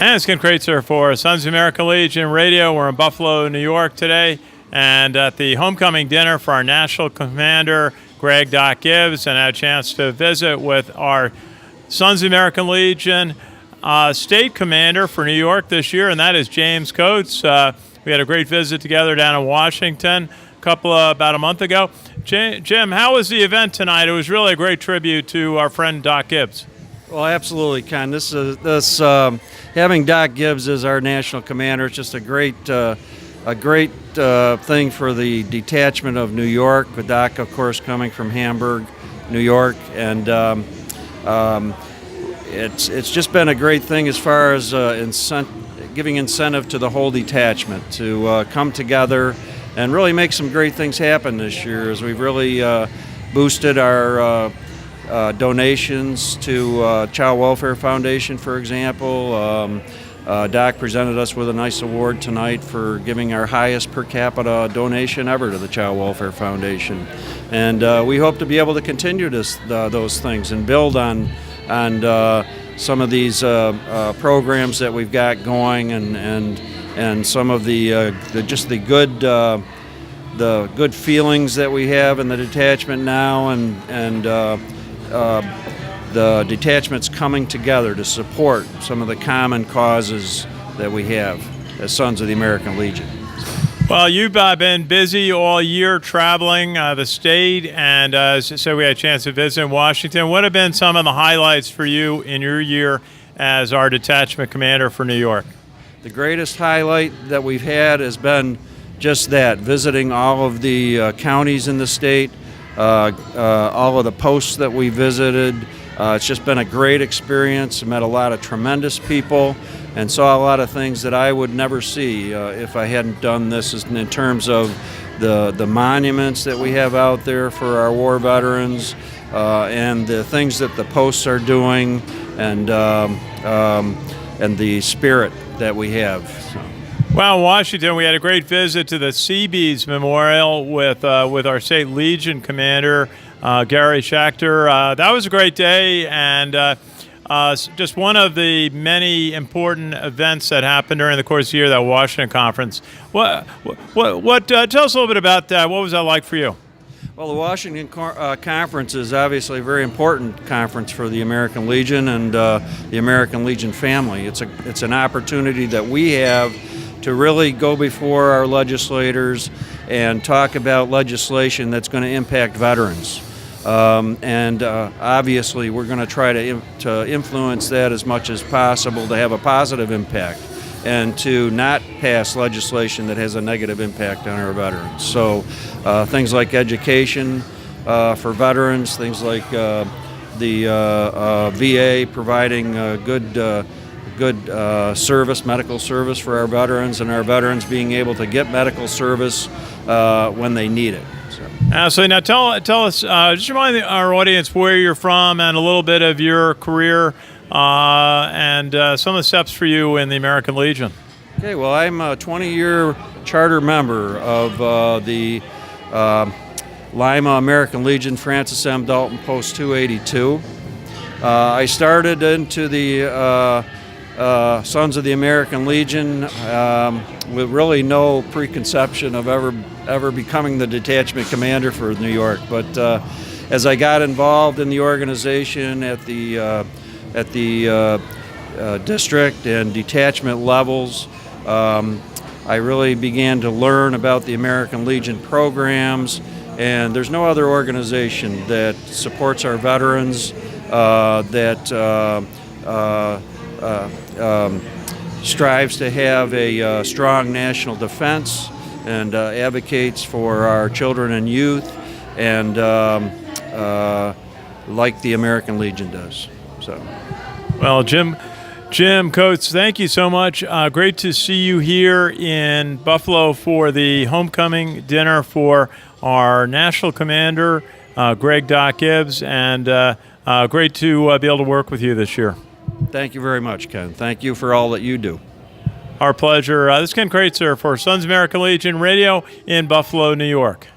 And it's Ken Kraetzer for Sons of American Legion Radio. We're in Buffalo, New York today, and at the homecoming dinner for our National Commander, Greg "Doc" Gibbs, and had a chance to visit with our Sons of American Legion State Commander for New York this year, and that is James Coates. We had a great visit together down in Washington about a month ago. Jim, how was the event tonight? It was really a great tribute to our friend Doc Gibbs. Well, absolutely, Ken. Having Doc Gibbs as our national commander is just a great thing for the detachment of New York. With Doc, of course, coming from Hamburg, New York, and it's just been a great thing as far as giving incentive to the whole detachment to come together and really make some great things happen this year, as we've really boosted our donations to Child Welfare Foundation, for example. Doc presented us with a nice award tonight for giving our highest per capita donation ever to the Child Welfare Foundation. And we hope to be able to continue those things and build on some of these programs that we've got going, and some of the good feelings that we have in the detachment now, and the detachment's coming together to support some of the common causes that we have as Sons of the American Legion. Well, you've been busy all year traveling the state, and as I said, we had a chance to visit in Washington. What have been some of the highlights for you in your year as our detachment commander for New York? The greatest highlight that we've had has been just that, visiting all of the counties in the state, all of the posts that we visited. It's just been a great experience. Met a lot of tremendous people and saw a lot of things that I would never see if I hadn't done this, in terms of the monuments that we have out there for our war veterans, and the things that the posts are doing, and the spirit that we have. So. Well, in Washington, we had a great visit to the Seabees Memorial with our State Legion Commander, Gary Schachter. That was a great day, and just one of the many important events that happened during the course of the year, that Washington conference. Tell us a little bit about that. What was that like for you? Well, the Washington conference is obviously a very important conference for the American Legion and the American Legion family. It's an opportunity that we have to really go before our legislators and talk about legislation that's going to impact veterans. Obviously, we're going to try to influence that as much as possible to have a positive impact, and to not pass legislation that has a negative impact on our veterans. So things like education for veterans, things like the VA providing good service, medical service for our veterans, and our veterans being able to get medical service when they need it. So now tell us, just remind our audience where you're from and a little bit of your career and some of the steps for you in the American Legion. Okay, well, I'm a 20-year charter member of the Lima American Legion, Francis M. Dalton, Post 282. I started into the Sons of the American Legion with really no preconception of ever becoming the detachment commander for New York. But as I got involved in the organization at the district and detachment levels, I really began to learn about the American Legion programs, and there's no other organization that supports our veterans, that strives to have a strong national defense, and advocates for our children and youth, and like the American Legion does. So, well, Jim Coates, thank you so much. Great to see you here in Buffalo for the homecoming dinner for our national commander, Greg "Doc" Gibbs, and great to be able to work with you this year. Thank you very much, Ken. Thank you for all that you do. Our pleasure. This is Ken Kraetzer for Sons of American Legion Radio in Buffalo, New York.